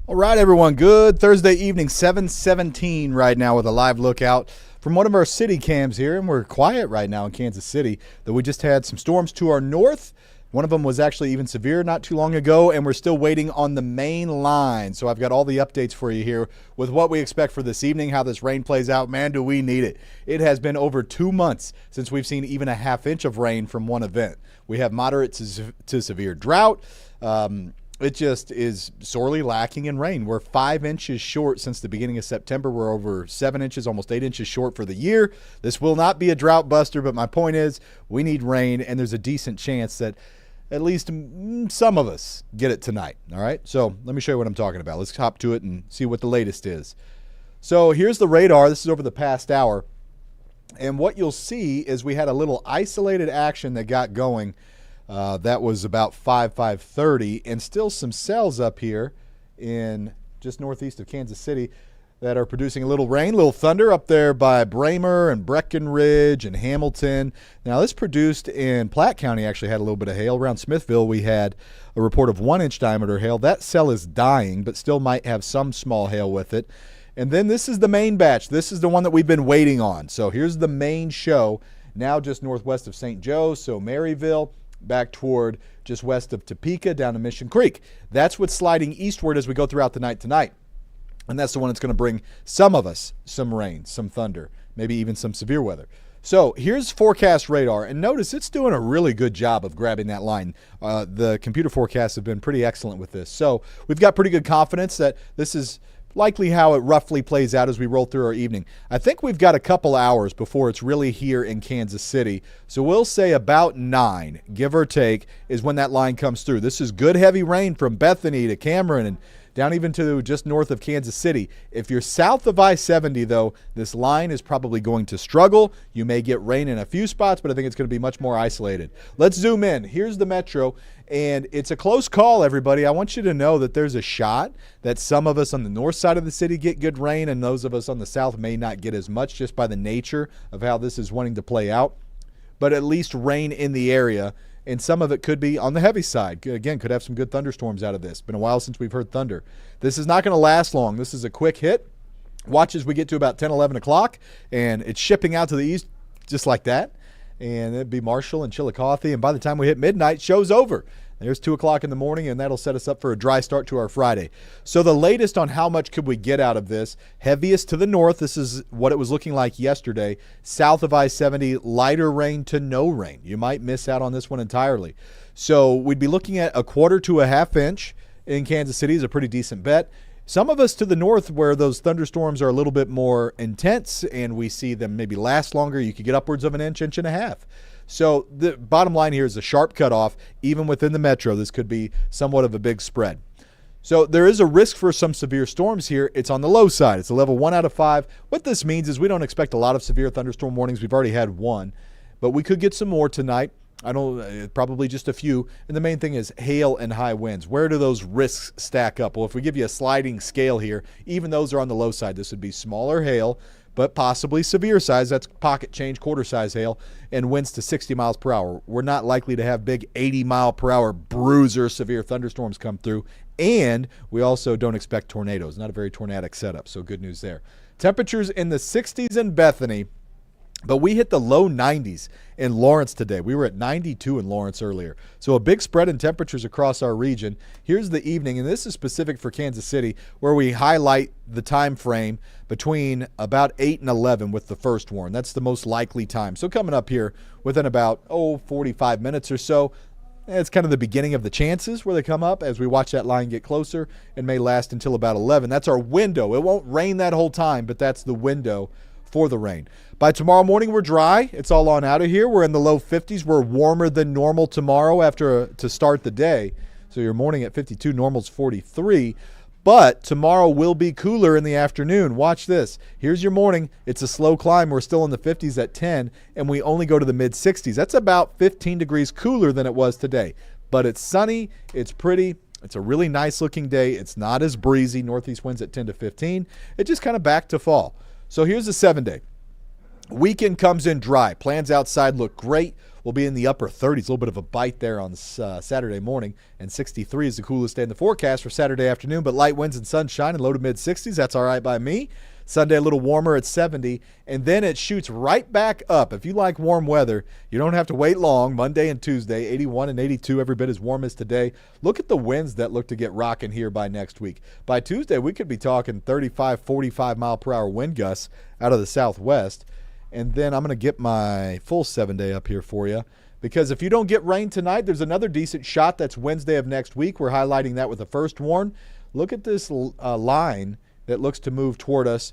All right, everyone. Good Thursday evening, 7:17 right now with a live lookout from one of our city cams here. And we're quiet right now in Kansas City, though we just had some storms to our north. One of them was actually even severe not too long ago, and we're still waiting on the main line. So I've got all the updates for you here with what we expect for this evening, how this rain plays out. Man, do we need it. It has been over 2 months since we've seen even a half inch of rain from one event. We have moderate to severe drought. It just is sorely lacking in rain. We're 5 inches short since the beginning of September. We're over 7 inches, almost 8 inches short for the year. This will not be a drought buster, but my point is we need rain, and there's a decent chance that at least some of us get it tonight. All right, so let me show you what I'm talking about. Let's hop to it and see what the latest is. So here's the radar. This is over the past hour, and what you'll see is we had a little isolated action that got going. That was about 5:30, and still some cells up here in just northeast of Kansas City that are producing a little rain, little thunder up there by Bramer and Breckenridge and Hamilton. Now, this produced in Platte County, actually had a little bit of hail. Around Smithville, we had a report of 1-inch diameter hail. That cell is dying, but still might have some small hail with it. And then this is the main batch. This is the one that we've been waiting on. So here's the main show, now just northwest of St. Joe, so Maryville, back toward just west of Topeka down to Mission Creek. That's what's sliding eastward as we go throughout the night tonight. And that's the one that's going to bring some of us some rain, some thunder, maybe even some severe weather. So here's forecast radar, and notice it's doing a really good job of grabbing that line. The computer forecasts have been pretty excellent with this. So we've got pretty good confidence that this is likely how it roughly plays out as we roll through our evening. I think we've got a couple hours before it's really here in Kansas City. So we'll say about 9, give or take, is when that line comes through. This is good heavy rain from Bethany to Cameron and down even to just north of Kansas City. If you're south of I-70, though, this line is probably going to struggle. You may get rain in a few spots, but I think it's going to be much more isolated. Let's zoom in. Here's the metro, and it's a close call, everybody. I want you to know that there's a shot that some of us on the north side of the city get good rain, and those of us on the south may not get as much just by the nature of how this is wanting to play out. But at least rain in the area, and some of it could be on the heavy side. Again, could have some good thunderstorms out of this. Been a while since we've heard thunder. This is not going to last long. This is a quick hit. Watch as we get to about 10, 11 o'clock, and it's shipping out to the east just like that. And it'd be Marshall and Chillicothe, and by the time we hit midnight, show's over. There's 2 o'clock in the morning, and that'll set us up for a dry start to our Friday. So the latest on how much could we get out of this, heaviest to the north. This is what it was looking like yesterday. South of I-70, lighter rain to no rain. You might miss out on this one entirely. So we'd be looking at a quarter to a half inch in Kansas City is a pretty decent bet. Some of us to the north where those thunderstorms are a little bit more intense and we see them maybe last longer, you could get upwards of an inch, inch and a half. So the bottom line here is a sharp cutoff. Even within the metro, this could be somewhat of a big spread. So there is a risk for some severe storms here. It's on the low side. It's a level 1 out of 5. What this means is we don't expect a lot of severe thunderstorm warnings. We've already had one, but we could get some more tonight. Probably just a few. And the main thing is hail and high winds. Where do those risks stack up? Well, if we give you a sliding scale here, even those are on the low side. This would be smaller hail, but possibly severe size. That's pocket change, quarter size hail, and winds to 60 miles per hour. We're not likely to have big 80-mile-per-hour bruiser severe thunderstorms come through, and we also don't expect tornadoes. Not a very tornadic setup, so good news there. Temperatures in the 60s in Bethany, but we hit the low 90s in Lawrence today. We were at 92 in Lawrence earlier. So a big spread in temperatures across our region. Here's the evening, and this is specific for Kansas City, where we highlight the time frame between about 8 and 11 with the first warn. That's the most likely time. So coming up here within about, 45 minutes or so, it's kind of the beginning of the chances where they come up as we watch that line get closer and may last until about 11. That's our window. It won't rain that whole time, but that's the window for the rain. By tomorrow morning, we're dry. It's all on out of here. We're in the low 50s. We're warmer than normal tomorrow to start the day. So your morning at 52, normal's 43. But tomorrow will be cooler in the afternoon. Watch this. Here's your morning. It's a slow climb. We're still in the 50s at 10, and we only go to the mid-60s. That's about 15 degrees cooler than it was today. But it's sunny. It's pretty. It's a really nice-looking day. It's not as breezy. Northeast winds at 10 to 15. It's just kind of back to fall. So here's the 7-day. Weekend comes in dry. Plans outside look great. will be in the upper 30s, a little bit of a bite there on Saturday morning, and 63 is the coolest day in the forecast for Saturday afternoon, but light winds and sunshine and low to mid-60s. That's all right by me. Sunday a little warmer at 70, and then it shoots right back up. If you like warm weather, you don't have to wait long. Monday and Tuesday, 81 and 82, every bit as warm as today. Look at the winds that look to get rocking here by next week. By Tuesday, we could be talking 35, 45 mile per hour wind gusts out of the southwest. And then I'm going to get my full 7-day up here for you, because if you don't get rain tonight, there's another decent shot. That's Wednesday of next week. We're highlighting that with the first warn. Look at this line that looks to move toward us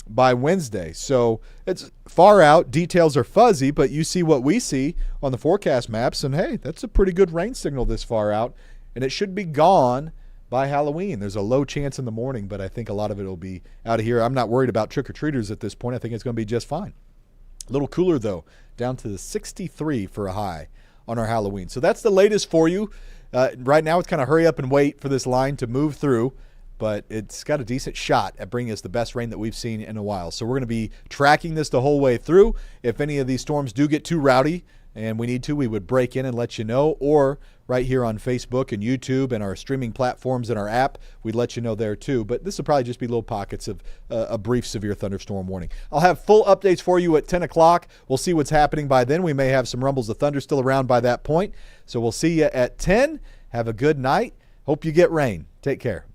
by Wednesday. So it's far out. Details are fuzzy, but you see what we see on the forecast maps, and hey, that's a pretty good rain signal this far out, and it should be gone by Halloween. There's a low chance in the morning, but I think a lot of it will be out of here. I'm not worried about trick-or-treaters at this point. I think it's going to be just fine. A little cooler, though, down to the 63 for a high on our Halloween. So that's the latest for you. Right now, it's kind of hurry up and wait for this line to move through, but it's got a decent shot at bringing us the best rain that we've seen in a while. So we're going to be tracking this the whole way through. If any of these storms do get too rowdy and we need to, we would break in and let you know, or right here on Facebook and YouTube and our streaming platforms and our app, we'd let you know there too. But this will probably just be little pockets of a brief severe thunderstorm warning. I'll have full updates for you at 10 o'clock. We'll see what's happening by then. We may have some rumbles of thunder still around by that point. So we'll see you at 10. Have a good night. Hope you get rain. Take care.